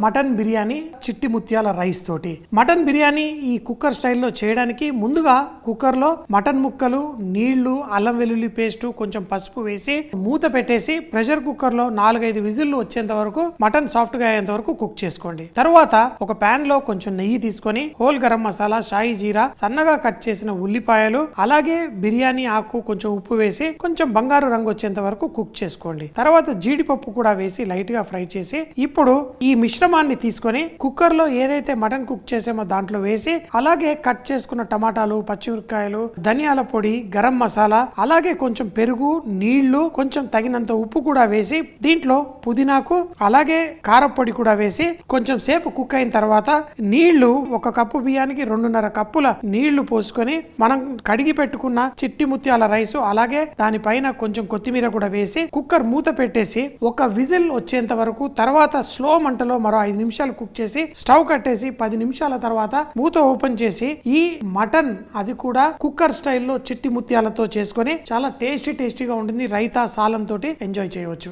Mutton biryani చిట్టి ముత్యాల rice తోటి. మటన్ బిర్యానీ ఈ కుక్కర్ స్టైల్లో చేయడానికి ముందుగా కుక్కర్లో మటన్ ముక్కలు, నీళ్లు, అల్లం వెల్లుల్లి పేస్ట్, కొంచెం పసుపు వేసి మూత పెట్టేసి ప్రెషర్ కుక్కర్లో 4-5 విజిల్లు వచ్చేంత వరకు మటన్ సాఫ్ట్ గా అయ్యేంత వరకు కుక్ చేసుకోండి. తర్వాత ఒక పాన్ లో కొంచెం నెయ్యి తీసుకొని హోల్ గరం మసాలా, షాయి జీరా, సన్నగా కట్ చేసిన ఉల్లిపాయలు, అలాగే బిర్యానీ ఆకు, కొంచెం ఉప్పు వేసి కొంచెం బంగారు రంగు వచ్చేంత వరకు కుక్ చేసుకోండి. తర్వాత జీడిపప్పు కూడా వేసి లైట్ గా ఫ్రై చేసి ఇప్పుడు ఈ మిశ్రమాన్ని తీసుకొని కుక్కర్ లో ఏదైతే మటన్ కుక్ చేసామో దాంట్లో వేసి, అలాగే కట్ చేసుకున్న టమాటాలు, పచ్చిమిరపకాయలు, ధనియాల పొడి, గరం మసాలా, అలాగే కొంచెం పెరుగు, నీళ్లు, కొంచెం తగినంత ఉప్పు కూడా వేసి దీంట్లో పుదీనాకు అలాగే కారపొడి కూడా వేసి కొంచెం సేపు కుక్ అయిన తర్వాత నీళ్లు 1 కప్పు బియ్యానికి 2.5 కప్పుల నీళ్లు పోసుకొని మనం కడిగి పెట్టుకున్న చిట్టి ముత్యాల రైస్, అలాగే దానిపైన కొంచెం కొత్తిమీర కూడా వేసి కుక్కర్ మూత పెట్టేసి 1 విజిల్ వచ్చేంత వరకు, తర్వాత స్లో మంటలో మరో 5 నిమిషాలు కుక్ చేసి స్టవ్ కట్టేసి 10 నిమిషాల తర్వాత మూత ఓపెన్ చేసి ఈ మటన్, అది కూడా కుక్కర్ స్టైల్లో చిట్టి ముత్యాలతో చేసుకొని చాలా టేస్టీగా ఉంటుంది. రైతా సాలం తోటి ఎంజాయ్ చేయవచ్చు.